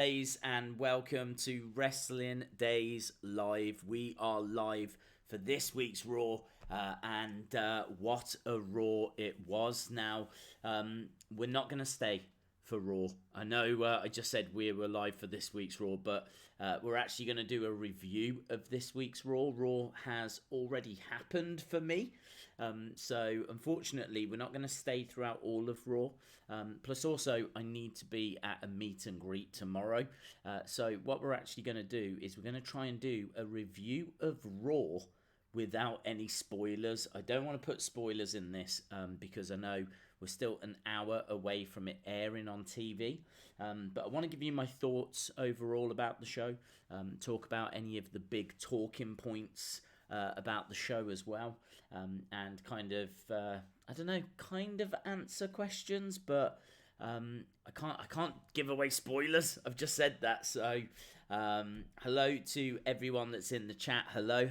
Days and welcome to Wrestling Days Live. We are live for this week's Raw, and what a Raw it was. Now, we're not going to stay for Raw. I know I just said we were live for this week's Raw, but we're actually going to do a review of this week's Raw. Raw has already happened for me. So unfortunately, we're not going to stay throughout all of Raw. Plus also, I need to be at a meet and greet tomorrow. So what we're actually going to do is we're going to try and do a review of Raw without any spoilers. I don't want to put spoilers in this because I know we're still an hour away from it airing on TV. But I want to give you my thoughts overall about the show. Talk about any of the big talking points about the show as well, and kind of kind of answer questions, but I can't give away spoilers. I've just said that. So hello to everyone that's in the chat. Hello.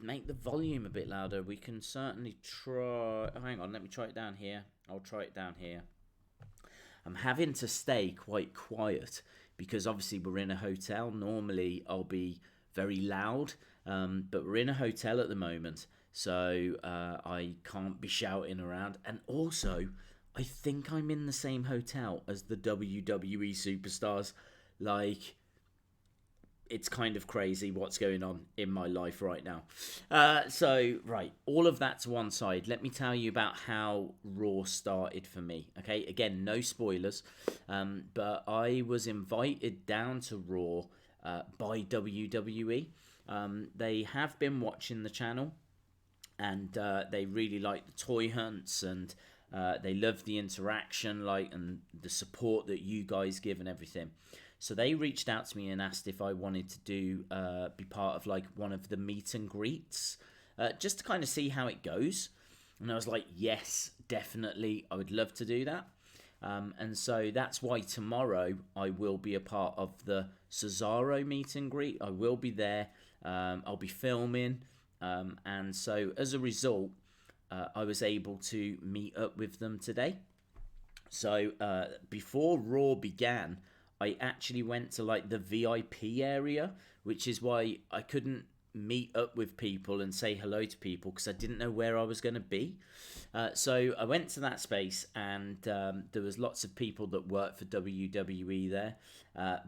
Make the volume a bit louder. We can certainly try. Hang on, let me try it down here. I'll try it down here. I'm having to stay quite quiet because obviously we're in a hotel. Normally I'll be very loud, but we're in a hotel at the moment, so I can't be shouting around. And also, I think I'm in the same hotel as the WWE superstars. Like, it's kind of crazy what's going on in my life right now. Right, all of that to one side. Let me tell you about how Raw started for me. Okay, again, no spoilers, but I was invited down to Raw by WWE. They have been watching the channel, and they really like the toy hunts, and they love the interaction, and the support that you guys give and everything. So they reached out to me and asked if I wanted to be part of one of the meet and greets, just to kind of see how it goes. And I was like, yes, definitely, I would love to do that. And so that's why tomorrow I will be a part of the Cesaro meet and greet. I will be there. I'll be filming. And so as a result, I was able to meet up with them today. So before Raw began, I actually went to the VIP area, which is why I couldn't meet up with people and say hello to people because I didn't know where I was going to be. So I went to that space, and there was lots of people that work for WWE there.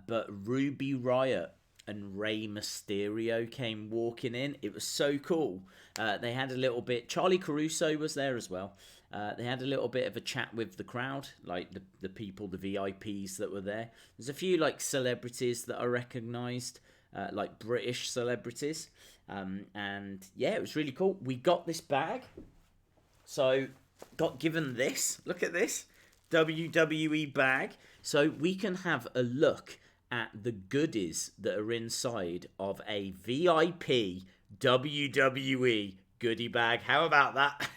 But Ruby Riott and Rey Mysterio came walking in. It was so cool. They had a little bit. Charlie Caruso was there as well. They had a little bit of a chat with the crowd, the people, the VIPs that were there. There's a few celebrities that I recognised, British celebrities. And yeah, it was really cool. We got this bag. So got given this. Look at this WWE bag. So we can have a look at the goodies that are inside of a VIP WWE goodie bag. How about that?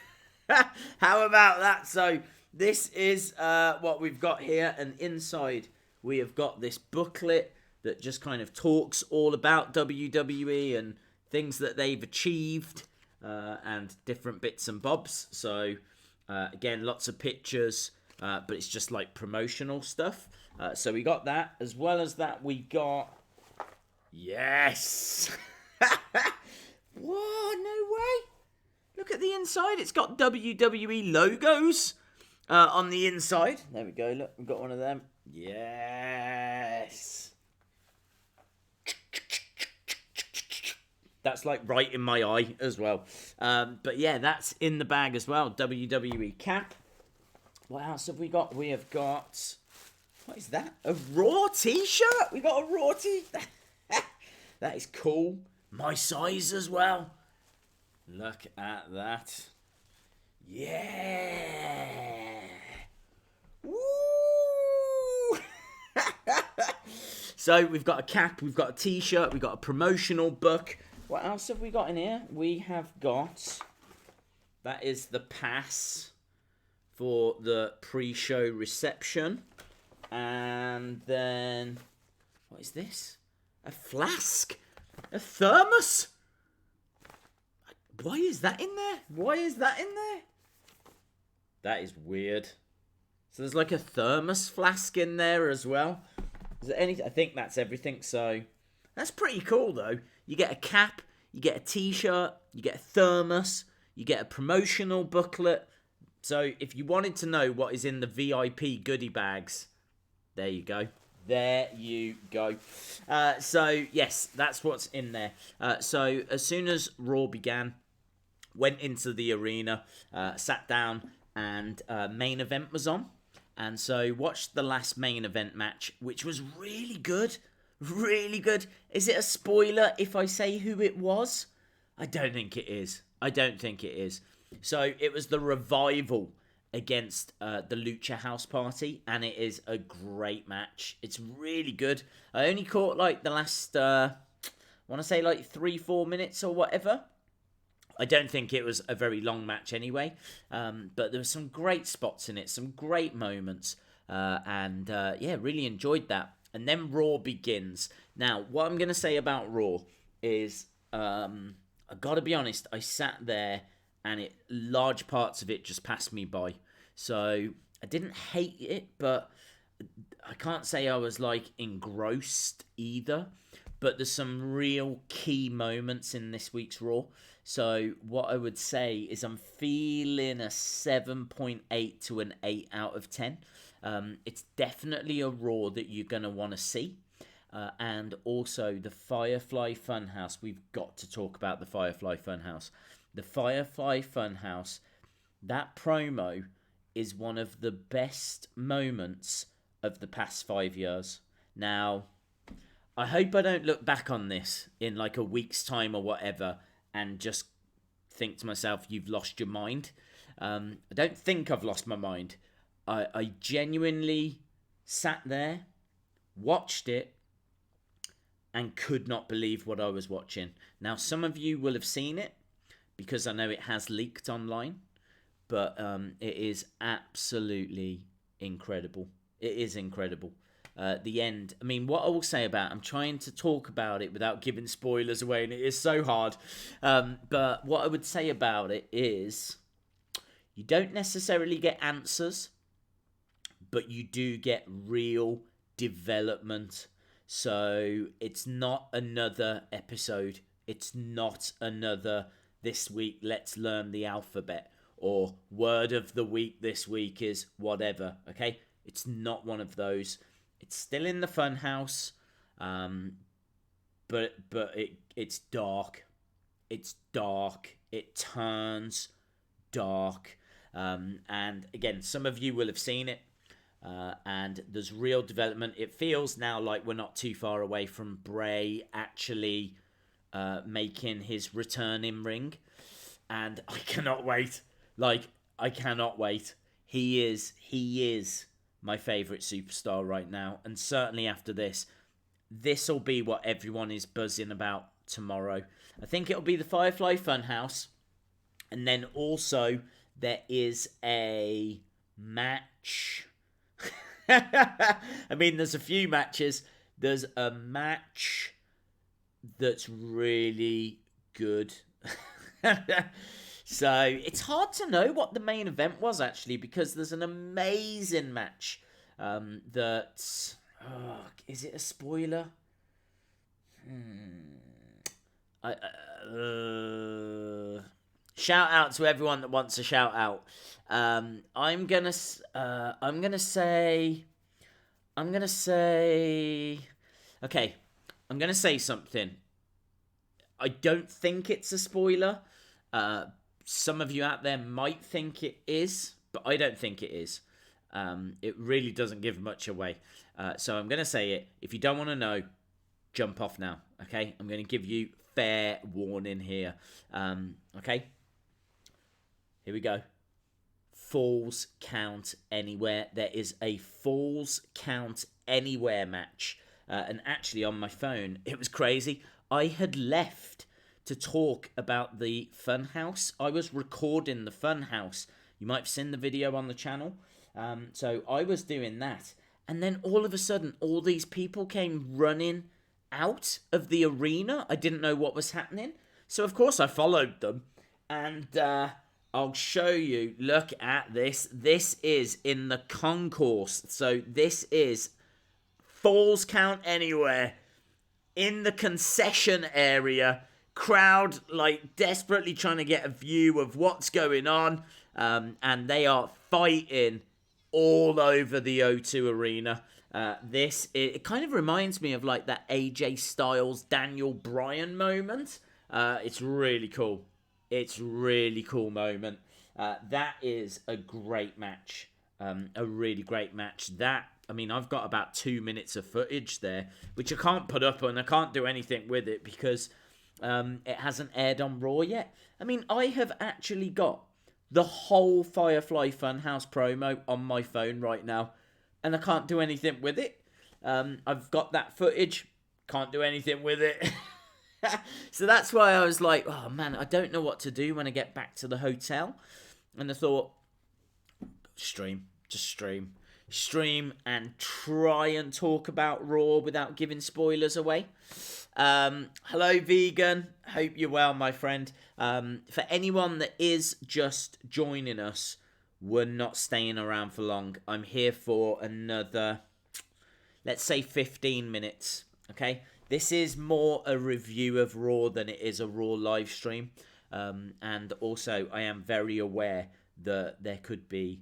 How about that? So this is what we've got here, and inside we have got this booklet that just kind of talks all about WWE and things that they've achieved, and different bits and bobs. So again, lots of pictures, but it's just promotional stuff. So we got that. As well as that, we got... Yes! Whoa, no way! Look at the inside. It's got WWE logos on the inside. There we go. Look, we've got one of them. Yes! That's right in my eye as well. But yeah, that's in the bag as well. WWE cap. What else have we got? We have got... What is that? A Raw t-shirt? We got a Raw t-shirt. That is cool. My size as well. Look at that. Yeah. Woo! So we've got a cap, we've got a t-shirt, we've got a promotional book. What else have we got in here? We have got... That is the pass for the pre-show reception. And then... What is this? A flask? A thermos? Why is that in there? Why is that in there? That is weird. So there's a thermos flask in there as well. Is there anything? I think that's everything. So that's pretty cool, though. You get a cap, you get a T-shirt, you get a thermos, you get a promotional booklet. So if you wanted to know what is in the VIP goodie bags, there you go. There you go. So yes, that's what's in there. So as soon as Raw began, went into the arena, sat down, and main event was on. And so watched the last main event match, which was really good. Really good. Is it a spoiler if I say who it was? I don't think it is. I don't think it is. So it was the Revival against the Lucha House Party, and it is a great match. It's really good. I only caught like the last, I want to say like 3-4 minutes or whatever. I don't think it was a very long match anyway, but there were some great spots in it, some great moments, and yeah, really enjoyed that. And then Raw begins. Now, what I'm going to say about Raw is, I got to be honest, I sat there and large parts of it just passed me by. So I didn't hate it, but I can't say I was like engrossed either. But there's some real key moments in this week's Raw. So what I would say is I'm feeling a 7.8 to an 8 out of 10. It's definitely a Raw that you're going to want to see. And also the Firefly Funhouse. We've got to talk about the Firefly Funhouse. The Firefly Funhouse, that promo is one of the best moments of the past 5 years. Now, I hope I don't look back on this in like a week's time or whatever and just think to myself, you've lost your mind. I don't think I've lost my mind. I genuinely sat there, watched it, and could not believe what I was watching. Now, some of you will have seen it because I know it has leaked online, but it is absolutely incredible. It is incredible. The end. I mean, what I will say about it, I'm trying to talk about it without giving spoilers away, and it is so hard. But what I would say about it is you don't necessarily get answers, but you do get real development. So it's not another episode. It's not another this week, let's learn the alphabet, or word of the week this week is whatever, okay? It's not one of those. It's still in the Funhouse, but it's dark. It's dark. It turns dark. And again, some of you will have seen it, and there's real development. It feels now like we're not too far away from Bray actually making his return in ring, and I cannot wait. Like, I cannot wait. He is my favourite superstar right now, and certainly after this will be what everyone is buzzing about tomorrow. I think it'll be the Firefly Funhouse, and then also there is a match. I mean, there's a few matches. There's a match that's really good. So it's hard to know what the main event was, actually, because there's an amazing match that... Oh, is it a spoiler? Shout out to everyone that wants a shout out. I'm gonna say something. I don't think it's a spoiler. Some of you out there might think it is, but I don't think it is. It really doesn't give much away. So I'm going to say it. If you don't want to know, jump off now, okay? I'm going to give you fair warning here, okay? Here we go. Falls Count Anywhere. There is a Falls Count Anywhere match. And actually on my phone, it was crazy. I had left to talk about the Funhouse. I was recording the Funhouse. You might have seen the video on the channel. So I was doing that. And then all of a sudden, all these people came running out of the arena. I didn't know what was happening. So, of course, I followed them. And I'll show you. Look at this. This is in the concourse. So this is Falls Count Anywhere in the concession area. Crowd like desperately trying to get a view of what's going on. And they are fighting all over the O2 Arena. It kind of reminds me of like that AJ Styles Daniel Bryan moment. It's really cool. It's really cool moment. That is a great match. A really great match. I've got about 2 minutes of footage there, which I can't put up and I can't do anything with it because it hasn't aired on Raw yet. I mean, I have actually got the whole Firefly Funhouse promo on my phone right now, and I can't do anything with it. I've got that footage, can't do anything with it. So that's why I was like, oh man, I don't know what to do when I get back to the hotel. And I thought, just stream and try and talk about Raw without giving spoilers away. Hello, vegan. Hope you're well, my friend. For anyone that is just joining us, we're not staying around for long. I'm here for another, let's say 15 minutes. Okay. This is more a review of Raw than it is a Raw live stream. And also I am very aware that there could be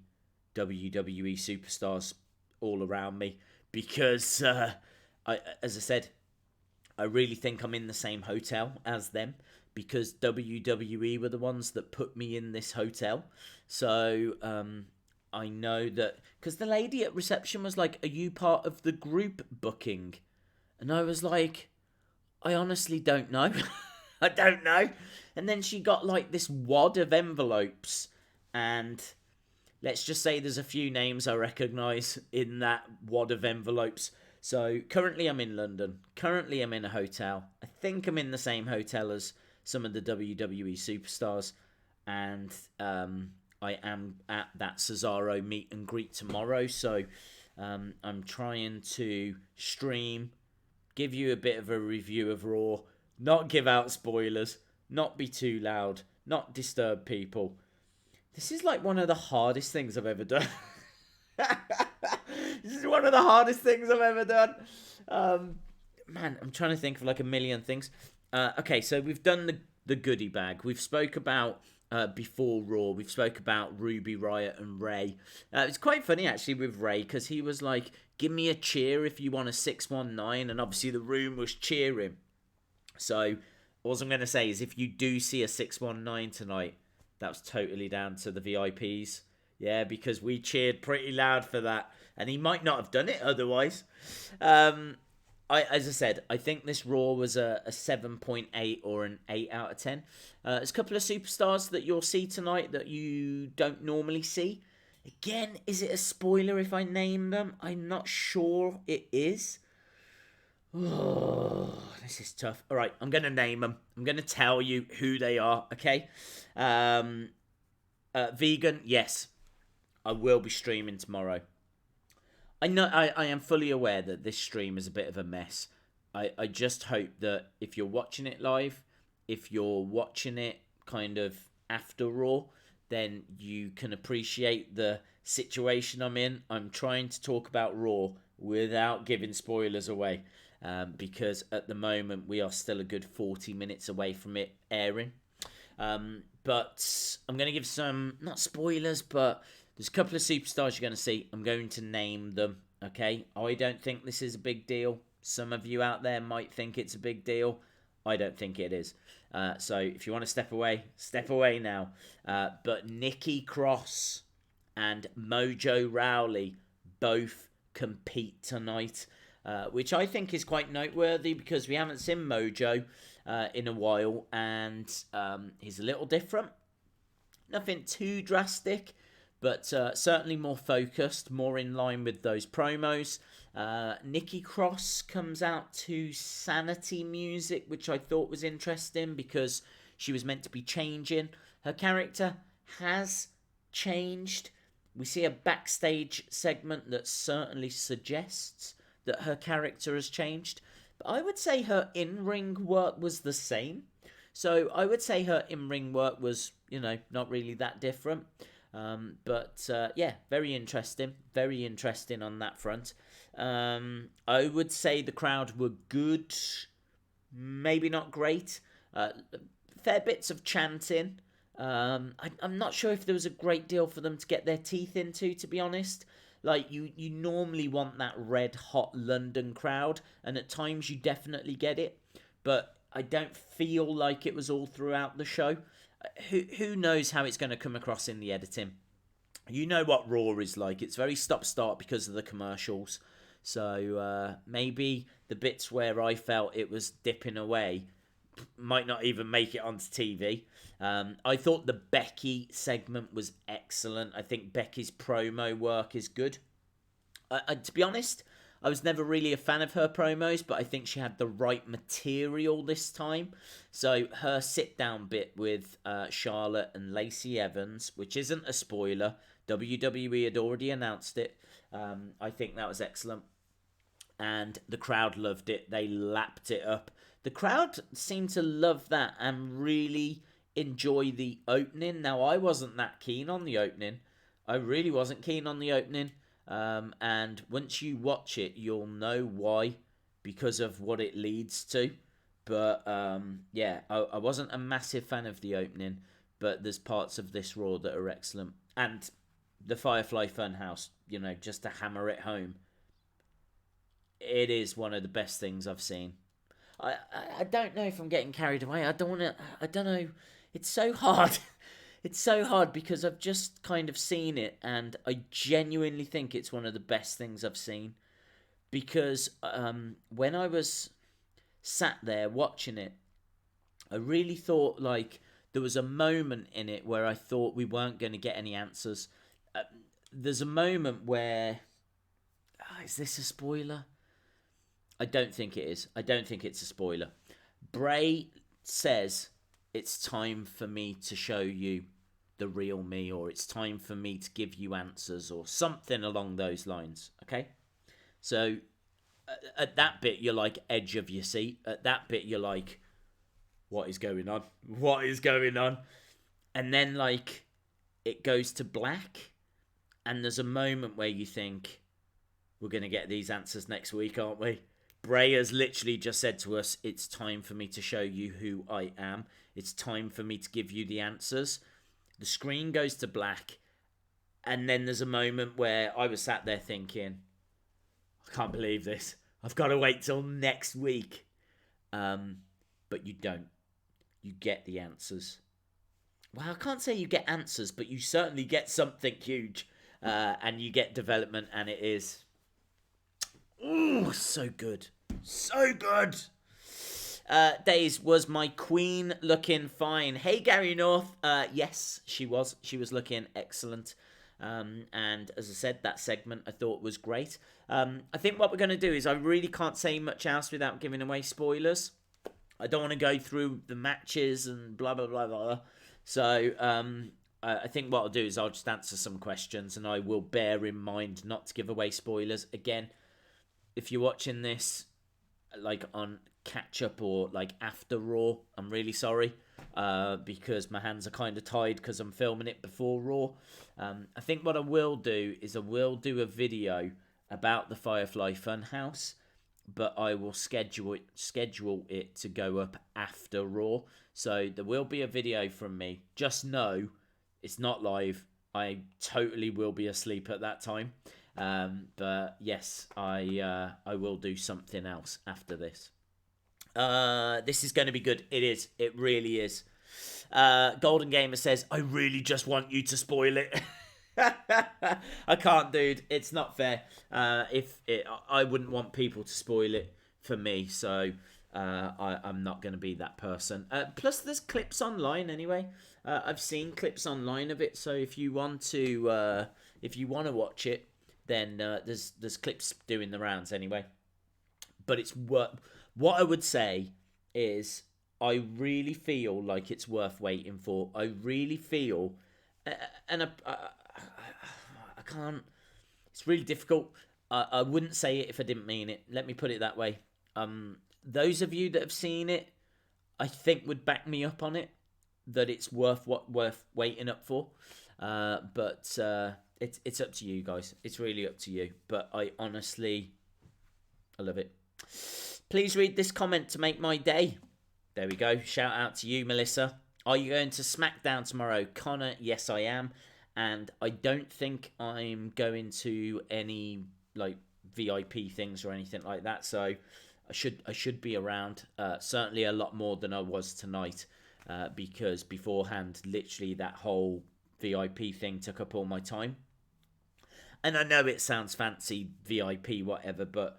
WWE superstars all around me because, as I said, I really think I'm in the same hotel as them because WWE were the ones that put me in this hotel. So I know that because the lady at reception was like, "Are you part of the group booking?" And I was like, "I honestly don't know." I don't know. And then she got like this wad of envelopes and let's just say there's a few names I recognise in that wad of envelopes. So currently I'm in London. Currently I'm in a hotel. I think I'm in the same hotel as some of the WWE superstars. And I am at that Cesaro meet and greet tomorrow. So I'm trying to stream, give you a bit of a review of Raw, not give out spoilers, not be too loud, not disturb people. This is like one of the hardest things I've ever done. This is one of the hardest things I've ever done. Man, I'm trying to think of like a million things. Okay, so we've done the goodie bag. We've spoke about before Raw. We've spoke about Ruby Riott and Ray. It's quite funny actually with Ray because he was like, "Give me a cheer if you want a 619," and obviously the room was cheering. So all I'm going to say is if you do see a 619 tonight, that's totally down to the VIPs. Yeah, because we cheered pretty loud for that. And he might not have done it otherwise. As I said, I think this Raw was a 7.8 or an 8 out of 10. There's a couple of superstars that you'll see tonight that you don't normally see. Again, is it a spoiler if I name them? I'm not sure it is. Oh, this is tough. All right, I'm going to name them. I'm going to tell you who they are, okay? Vegan, yes. I will be streaming tomorrow. I know I am fully aware that this stream is a bit of a mess. I just hope that if you're watching it live, if you're watching it kind of after Raw, then you can appreciate the situation I'm in. I'm trying to talk about Raw without giving spoilers away. Because at the moment we are still a good 40 minutes away from it airing. But I'm going to give some, not spoilers, but there's a couple of superstars you're going to see. I'm going to name them, okay? I don't think this is a big deal. Some of you out there might think it's a big deal. I don't think it is. So if you want to step away now. But Nikki Cross and Mojo Rawley both compete tonight. Which I think is quite noteworthy because we haven't seen Mojo in a while and he's a little different. Nothing too drastic, but certainly more focused, more in line with those promos. Nikki Cross comes out to Sanity music, which I thought was interesting because she was meant to be changing. Her character has changed. We see a backstage segment that certainly suggests that her character has changed. But I would say her in-ring work was the same. So I would say her in-ring work was, not really that different. But yeah, very interesting. Very interesting on that front. I would say the crowd were good, maybe not great. Fair bits of chanting. I'm not sure if there was a great deal for them to get their teeth into, to be honest. Like, you normally want that red hot London crowd, and at times you definitely get it, but I don't feel like it was all throughout the show. Who knows how it's going to come across in the editing? You know what Raw is like. It's very stop-start because of the commercials. So maybe the bits where I felt it was dipping away might not even make it onto TV. I thought the Becky segment was excellent. I think Becky's promo work is good. To be honest, I was never really a fan of her promos, but I think she had the right material this time. So her sit-down bit with Charlotte and Lacey Evans, which isn't a spoiler, WWE had already announced it. I think that was excellent. And the crowd loved it. They lapped it up. The crowd seemed to love that and really enjoy the opening. Now, I wasn't that keen on the opening. I really wasn't keen on the opening. And once you watch it, you'll know why, because of what it leads to. But yeah, I wasn't a massive fan of the opening, but there's parts of this Raw that are excellent. And the Firefly Funhouse, you know, just to hammer it home, it is one of the best things I've seen. I don't know if I'm getting carried away. I don't know. It's so hard. It's so hard because I've just kind of seen it and I genuinely think it's one of the best things I've seen. Because when I was sat there watching it, I really thought like there was a moment in it where I thought we weren't going to get any answers. There's a moment where... is this a spoiler? I don't think it is. I don't think it's a spoiler. Bray says, it's time for me to show you the real me, or it's time for me to give you answers, or something along those lines. Okay? So, at that bit, you're like edge of your seat. At that bit, you're like, what is going on? What is going on? And then, like, it goes to black, and there's a moment where you think, we're going to get these answers next week, aren't we? Bray has literally just said to us, it's time for me to show you who I am. It's time for me to give you the answers. The screen goes to black. And then there's a moment where I was sat there thinking, I can't believe this. I've got to wait till next week. But you don't. You get the answers. Well, I can't say you get answers, but you certainly get something huge. And you get development, and it is... ooh, so good. So good. Days, was my queen looking fine? Hey, Gary North. Yes, she was. She was looking excellent. And as I said, that segment I thought was great. I think what we're going to do is I really can't say much else without giving away spoilers. I don't want to go through the matches and blah, blah, blah, blah. So I think what I'll do is I'll just answer some questions, and I will bear in mind not to give away spoilers. Again, if you're watching this like on catch up or like after Raw, I'm really sorry because my hands are kind of tied because I'm filming it before Raw. I think what I will do is I will do a video about the Firefly Funhouse, but I will schedule it to go up after Raw. So there will be a video from me. Just know it's not live. I totally will be asleep at that time. But yes, I will do something else after this. This is going to be good. It is. It really is. Golden Gamer says, I really just want you to spoil it. I can't, dude. It's not fair. I wouldn't want people to spoil it for me, so I'm not going to be that person. Plus, there's clips online anyway. I've seen clips online of it, so if you want to watch it, then there's clips doing the rounds anyway. But it's what I would say is I really feel like it's worth waiting for. I really feel, and I can't. It's really difficult. I wouldn't say it if I didn't mean it. Let me put it that way. Those of you that have seen it, I think would back me up on it. That it's worth waiting up for. But it's up to you guys. It's really up to you. But I honestly I love it. Please read this comment to make my day. There we go. Shout out to you, Melissa. Are you going to SmackDown tomorrow? Connor, yes, I am. And I don't think I'm going to any like VIP things or anything like that. So I should be around. Certainly a lot more than I was tonight. Because beforehand, literally that whole VIP thing took up all my time. And I know it sounds fancy, VIP, whatever, but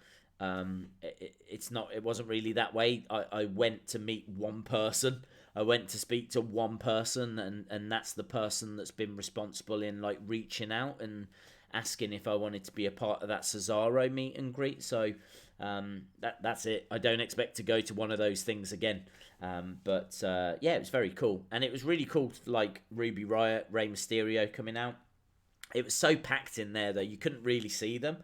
it's not. It wasn't really that way. I went to meet one person. I went to speak to one person, and that's the person that's been responsible in like reaching out and asking if I wanted to be a part of that Cesaro meet and greet. So that's it. I don't expect to go to one of those things again. But yeah, it was very cool, and it was really cool. Like Ruby Riott, Rey Mysterio coming out. It was so packed in there, though, you couldn't really see them.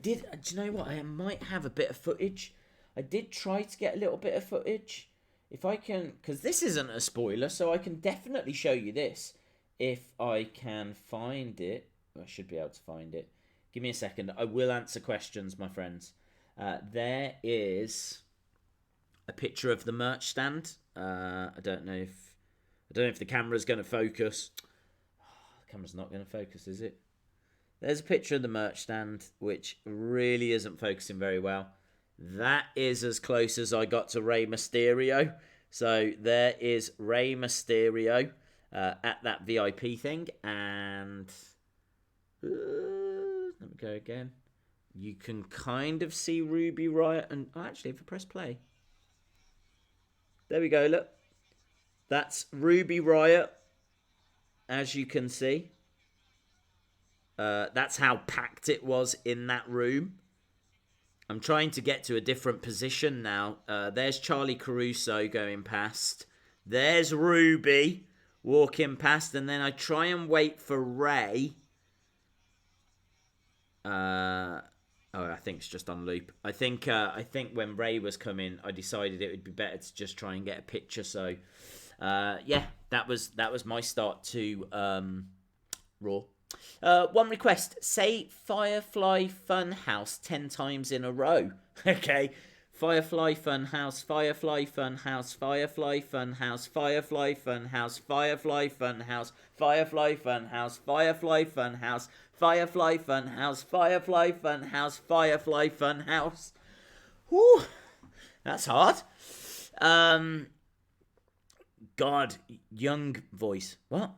Do you know what? I might have a bit of footage. I did try to get a little bit of footage. If I can, because this isn't a spoiler, so I can definitely show you this. If I can find it. I should be able to find it. Give me a second. I will answer questions, my friends. There is a picture of the merch stand. I don't know if the camera's going to focus. The camera's not going to focus, is it? There's a picture of the merch stand, which really isn't focusing very well. That is as close as I got to Rey Mysterio. So there is Rey Mysterio at that VIP thing. And let me go again. You can kind of see Ruby Riott. And actually, if I press play. There we go, look. That's Ruby Riott, as you can see. That's how packed it was in that room. I'm trying to get to a different position now. There's Charlie Caruso going past. There's Ruby walking past. And then I try and wait for Rey. I think it's just on loop. I think when Rey was coming, I decided it would be better to just try and get a picture. So, yeah, that was my start to Raw. One request: say Firefly Funhouse 10 times in a row. Okay, Firefly Funhouse, Firefly Funhouse, Firefly Funhouse, Firefly Funhouse, Firefly Funhouse, Firefly Funhouse, Firefly Funhouse, Firefly Funhouse, Firefly Funhouse, Firefly Funhouse. Whew, that's hard. God, young voice. What?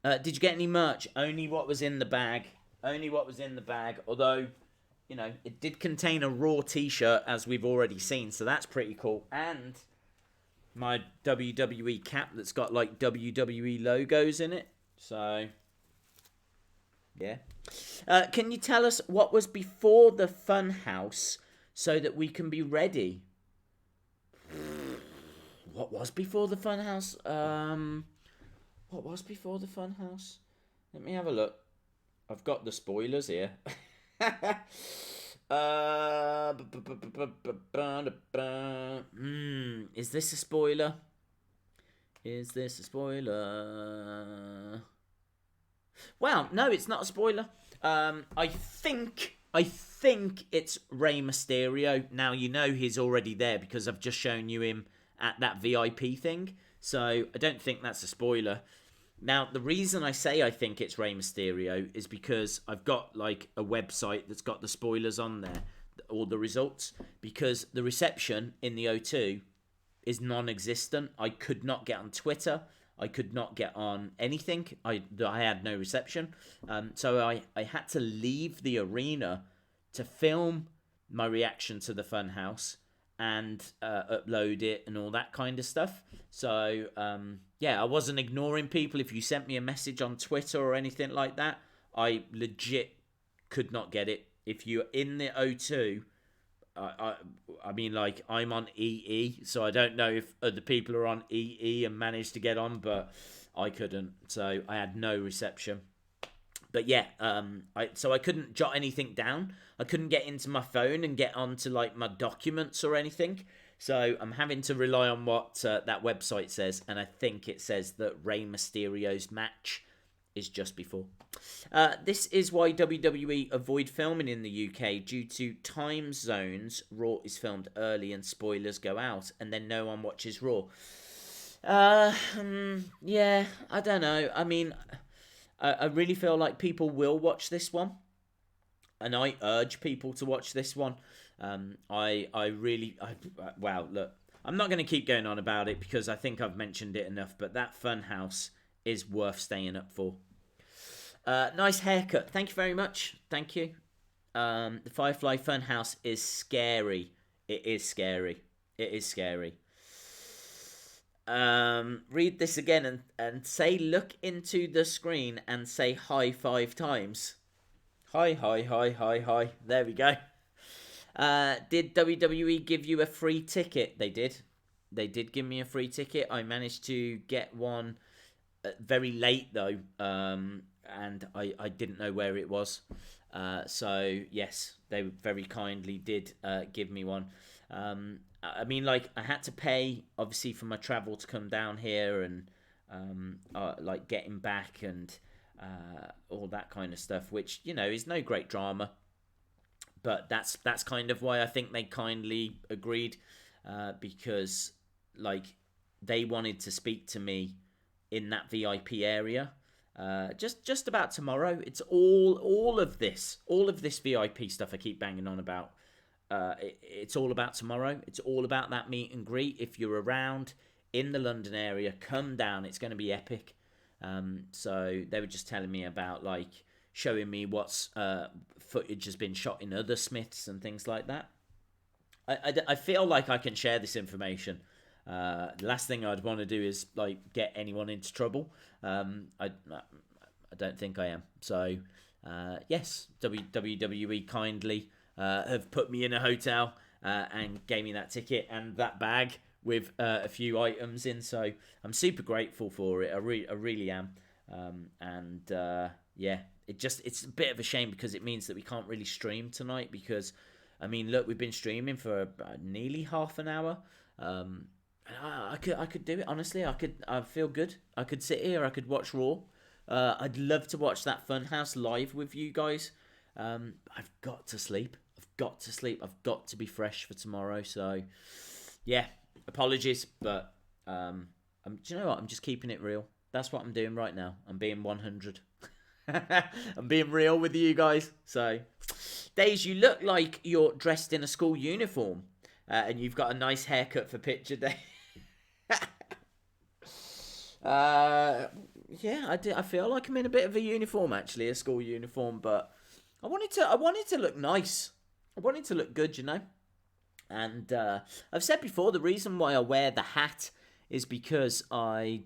Did you get any merch? Only what was in the bag. Only what was in the bag. Although, you know, it did contain a Raw t-shirt, as we've already seen. So that's pretty cool. And my WWE cap that's got, like, WWE logos in it. So, yeah. Can you tell us what was before the Funhouse so that we can be ready? What was before the Funhouse? What was before the Funhouse? Let me have a look. I've got the spoilers here. Is this a spoiler? Is this a spoiler? Well, no, it's not a spoiler. I think it's Rey Mysterio. Now, you know he's already there because I've just shown you him at that VIP thing. So I don't think that's a spoiler. Now, the reason I say I think it's Rey Mysterio is because I've got like a website that's got the spoilers on there, all the results, because the reception in the O2 is non-existent. I could not get on Twitter. I could not get on anything. I had no reception. So I had to leave the arena to film my reaction to the Funhouse and upload it and all that kind of stuff. So, yeah, I wasn't ignoring people. If you sent me a message on Twitter or anything like that, I legit could not get it. If you're in the O2, I mean, like, I'm on EE, so I don't know if other people are on EE and managed to get on, but I couldn't. So I had no reception. But yeah, so I couldn't jot anything down. I couldn't get into my phone and get onto like my documents or anything. So I'm having to rely on what that website says, and I think it says that Rey Mysterio's match is just before. This is why WWE avoid filming in the UK due to time zones. Raw is filmed early and spoilers go out, and then no one watches Raw. Yeah, I don't know. I mean, I really feel like people will watch this one, and I urge people to watch this one. Wow, look, I'm not going to keep going on about it because I think I've mentioned it enough, but that Funhouse is worth staying up for. Nice haircut. Thank you very much. Thank you. The Firefly Funhouse is scary. It is scary. It is scary. Read this again and say, look into the screen and say hi 5 times. Hi, hi, hi, hi, hi. There we go. Did WWE give you a free ticket? They did. They did give me a free ticket. I managed to get one very late, though, and I didn't know where it was. So, yes, they very kindly did give me one. I mean, like, I had to pay, obviously, for my travel to come down here and, like, getting back and all that kind of stuff, which, you know, is no great drama. But that's kind of why I think they kindly agreed, because, like, they wanted to speak to me in that VIP area. Just about tomorrow. It's all of this VIP stuff I keep banging on about. It's all about tomorrow. It's all about that meet and greet. If you're around in the London area, come down. It's going to be epic. So they were just telling me about, like, showing me what's footage has been shot in other Smiths and things like that. I feel like I can share this information. The last thing I'd want to do is, like, get anyone into trouble. I don't think I am. So, yes, WWE kindly have put me in a hotel and gave me that ticket and that bag with a few items in. So I'm super grateful for it. I really am. Yeah, it's a bit of a shame because it means that we can't really stream tonight because, I mean, look, we've been streaming for nearly half an hour. I could do it, honestly. I feel good. I could sit here. I could watch Raw. I'd love to watch that Funhouse live with you guys. I've got to sleep. I've got to be fresh for tomorrow. So, yeah, apologies, but do you know what? I'm just keeping it real. That's what I'm doing right now. I'm being 100. I'm being real with you guys. So, Days, you look like you're dressed in a school uniform, and you've got a nice haircut for picture day. Yeah, I feel like I'm in a bit of a uniform, actually, a school uniform, but I wanted to look nice. I wanted to look good, you know. And I've said before, the reason why I wear the hat is because I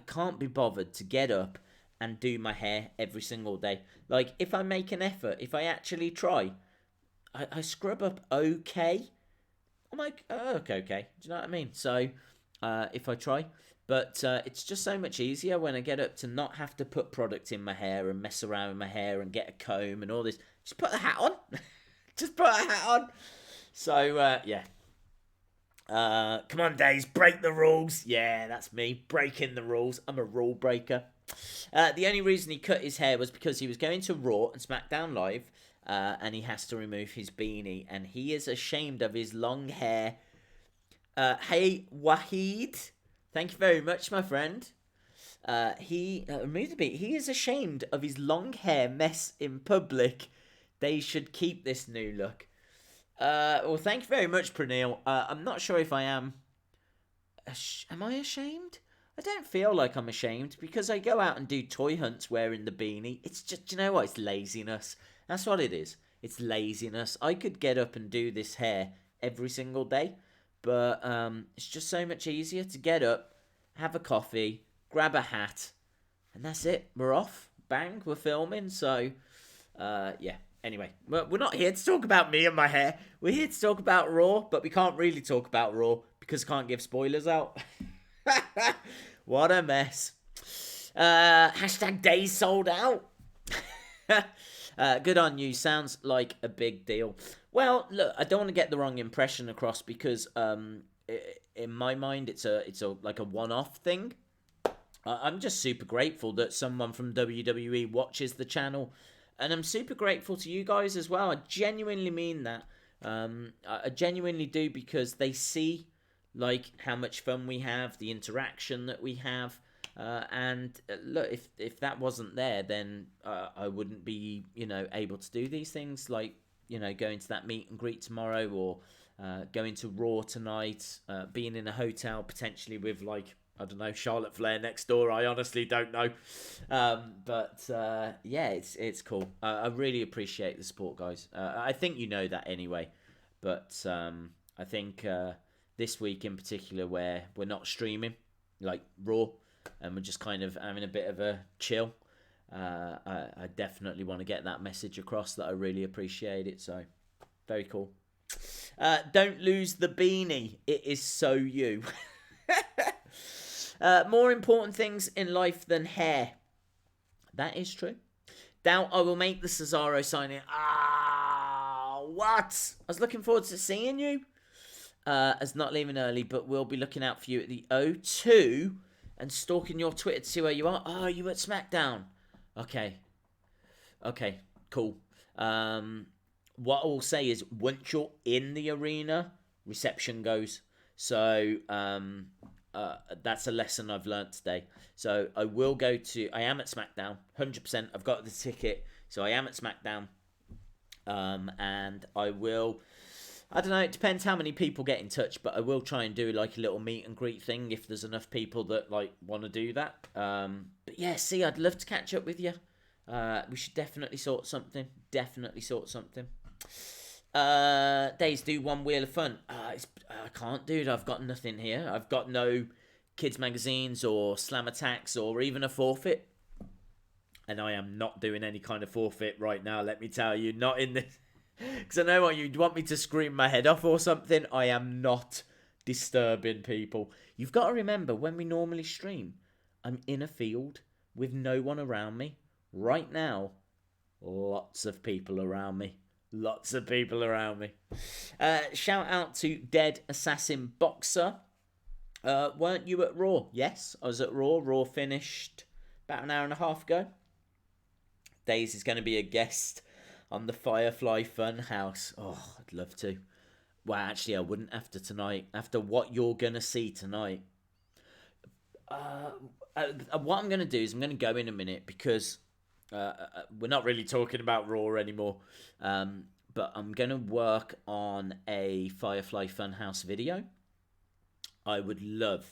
can't be bothered to get up and do my hair every single day. Like, if I make an effort, if I actually try, I scrub up okay. I'm like, oh, okay. Do you know what I mean? So, if I try. But it's just so much easier when I get up to not have to put product in my hair and mess around with my hair and get a comb and all this. Just put a hat on. Just put a hat on. So, yeah. Come on, Days, break the rules. Yeah, that's me, breaking the rules. I'm a rule breaker. The only reason he cut his hair was because he was going to Raw and SmackDown Live, and he has to remove his beanie, and he is ashamed of his long hair. Hey, Wahid, thank you very much, my friend. He removed the beanie. He is ashamed of his long hair mess in public. They should keep this new look. Well, thank you very much, Pranil. I'm not sure if I am. Am I ashamed? I don't feel like I'm ashamed because I go out and do toy hunts wearing the beanie. It's just, you know what? It's laziness. That's what it is. It's laziness. I could get up and do this hair every single day, but it's just so much easier to get up, have a coffee, grab a hat, and that's it. We're off. Bang, we're filming. So, yeah. Anyway, we're not here to talk about me and my hair. We're here to talk about Raw, but we can't really talk about Raw because I can't give spoilers out. What a mess. Hashtag days sold out. Good on you. Sounds like a big deal. Well, look, I don't want to get the wrong impression across because in my mind it's a like a one-off thing. I'm just super grateful that someone from WWE watches the channel, and I'm super grateful to you guys as well. I genuinely mean that. I genuinely do, because they see like how much fun we have, the interaction that we have, and look, if that wasn't there, then I wouldn't be able to do these things, like going to that meet and greet tomorrow, or going to Raw tonight, being in a hotel potentially with, like, I don't know, Charlotte Flair next door. I honestly don't know. But yeah, it's cool. I really appreciate the support, guys. I think you know that anyway. But I think this week in particular, where we're not streaming, like Raw, and we're just kind of having a bit of a chill, I definitely want to get that message across, that I really appreciate it. So, very cool. Don't lose the beanie. It is so you. More important things in life than hair. That is true. Doubt I will make the Cesaro signing. What? I was looking forward to seeing you. As not leaving early, but we'll be looking out for you at the O2 and stalking your Twitter to see where you are. Oh, you at SmackDown? Okay, cool. What I will say is, once you're in the arena, reception goes. So that's a lesson I've learnt today. So I am at SmackDown, 100%. I've got the ticket, so I am at SmackDown. And I will, I don't know, it depends how many people get in touch, but I will try and do like a little meet and greet thing if there's enough people that like want to do that. But yeah, see, I'd love to catch up with you. We should definitely sort something. Days, do one wheel of fun. I can't, dude. I've got nothing here. I've got no kids magazines or slam attacks or even a forfeit. And I am not doing any kind of forfeit right now, let me tell you. Not in this. Because I know what you'd want me to scream my head off or something. I am not disturbing people. You've got to remember, when we normally stream, I'm in a field with no one around me. Right now, lots of people around me. Shout out to Dead Assassin Boxer. Weren't you at Raw? Yes, I was at Raw. Raw finished about an hour and a half ago. Days is going to be a guest on the Firefly Funhouse. Oh, I'd love to. Well, actually, I wouldn't after tonight. After what you're going to see tonight. What I'm going to do is I'm going to go in a minute, because we're not really talking about Raw anymore. But I'm going to work on a Firefly Funhouse video. I would love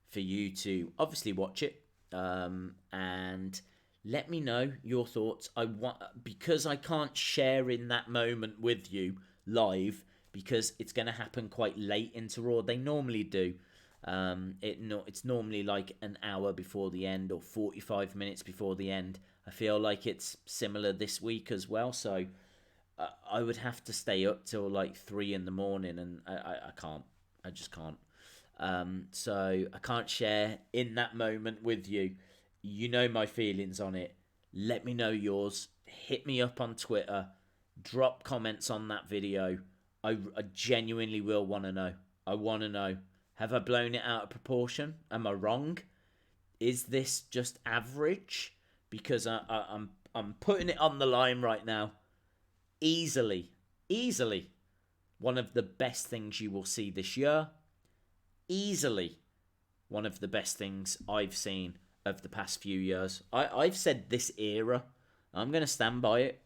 for you to obviously watch it. And let me know your thoughts. Because I can't share in that moment with you live, because it's going to happen quite late into Raw. They normally do. It's normally like an hour before the end, or 45 minutes before the end. I feel like it's similar this week as well. So I would have to stay up till like 3 in the morning, and I can't. I just can't. So I can't share in that moment with you. You know my feelings on it. Let me know yours. Hit me up on Twitter. Drop comments on that video. I genuinely will want to know. I want to know. Have I blown it out of proportion? Am I wrong? Is this just average? Because I'm putting it on the line right now. Easily one of the best things you will see this year. Easily one of the best things I've seen of the past few years. I've said this era. I'm going to stand by it.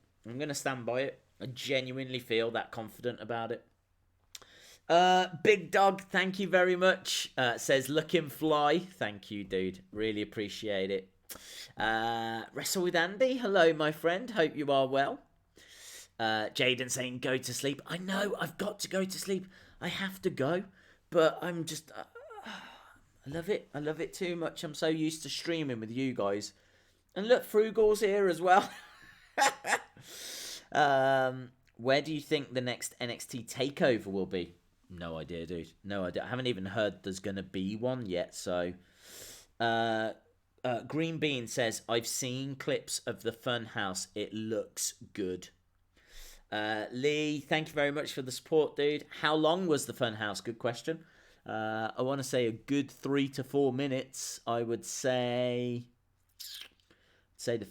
I genuinely feel that confident about it. Big Dog, thank you very much. Says looking fly. Thank you, dude. Really appreciate it. Wrestle with Andy. Hello, my friend. Hope you are well. Jaden saying go to sleep. I know, I've got to go to sleep. I have to go. But I'm just... I love it. I love it too much. I'm so used to streaming with you guys. And look, Frugal's here as well. Where do you think the next NXT takeover will be? No idea, dude. No idea. I haven't even heard there's going to be one yet. So, Green Bean says, I've seen clips of the Funhouse. It looks good. Lee, thank you very much for the support, dude. How long was the Funhouse? Good question. I want to say a good 3 to 4 minutes. I would say the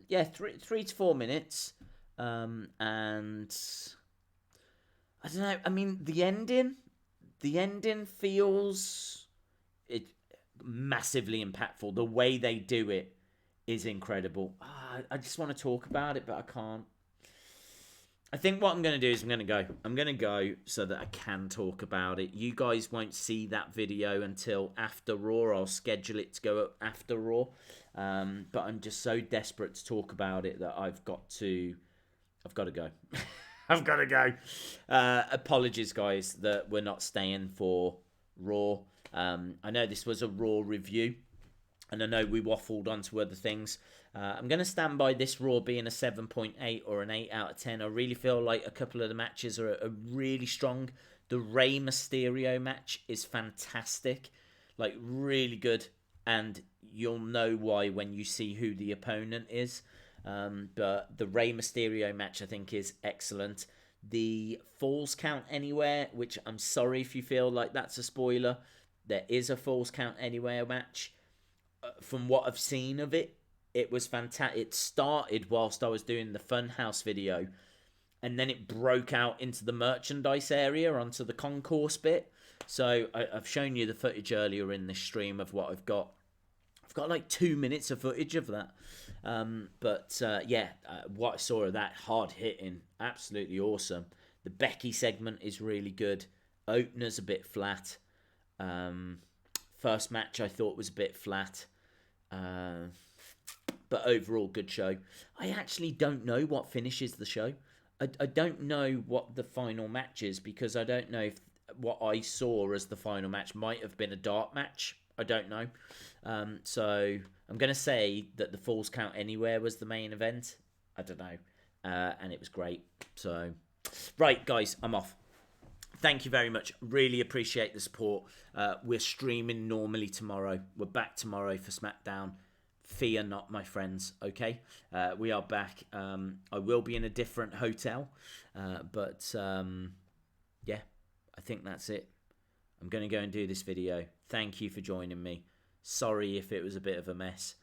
yeah, 3 to 4 minutes. And I don't know. I mean, the ending feels it massively impactful. The way they do it is incredible. I just want to talk about it, but I can't. I think what I'm going to do is I'm going to go so that I can talk about it. You guys won't see that video until after Raw. I'll schedule it to go up after Raw. But I'm just so desperate to talk about it that I've got to go. I've got to go. Apologies, guys, that we're not staying for Raw. I know this was a Raw review, and I know we waffled onto other things. I'm going to stand by this Raw being a 7.8 or an 8 out of 10. I really feel like a couple of the matches are really strong. The Rey Mysterio match is fantastic, like really good, and you'll know why when you see who the opponent is. But the Rey Mysterio match, I think, is excellent. The Falls Count Anywhere, which I'm sorry if you feel like that's a spoiler, there is a Falls Count Anywhere match. From what I've seen of it, it was fantastic. It started whilst I was doing the Funhouse video, and then it broke out into the merchandise area, onto the concourse bit. So I've shown you the footage earlier in this stream of what I've got. I've got like 2 minutes of footage of that. What I saw of that, hard hitting, absolutely awesome. The Becky segment is really good. Opener's a bit flat. First match I thought was a bit flat. But overall, good show. I actually don't know what finishes the show. I don't know what the final match is, because I don't know if what I saw as the final match might have been a dark match. I don't know. So I'm going to say that the Falls Count Anywhere was the main event. I don't know. And it was great. So, right, guys, I'm off. Thank you very much. Really appreciate the support. We're streaming normally tomorrow. We're back tomorrow for SmackDown. Fear not, my friends, okay? We are back. I will be in a different hotel. Yeah, I think that's it. I'm going to go and do this video. Thank you for joining me. Sorry if it was a bit of a mess.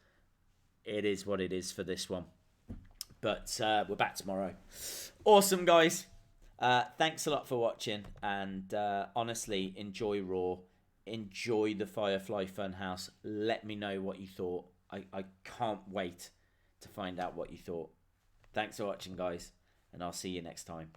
It is what it is for this one. But we're back tomorrow. Awesome, guys. Thanks a lot for watching. And honestly, enjoy Raw. Enjoy the Firefly Funhouse. Let me know what you thought. I can't wait to find out what you thought. Thanks for watching, guys. And I'll see you next time.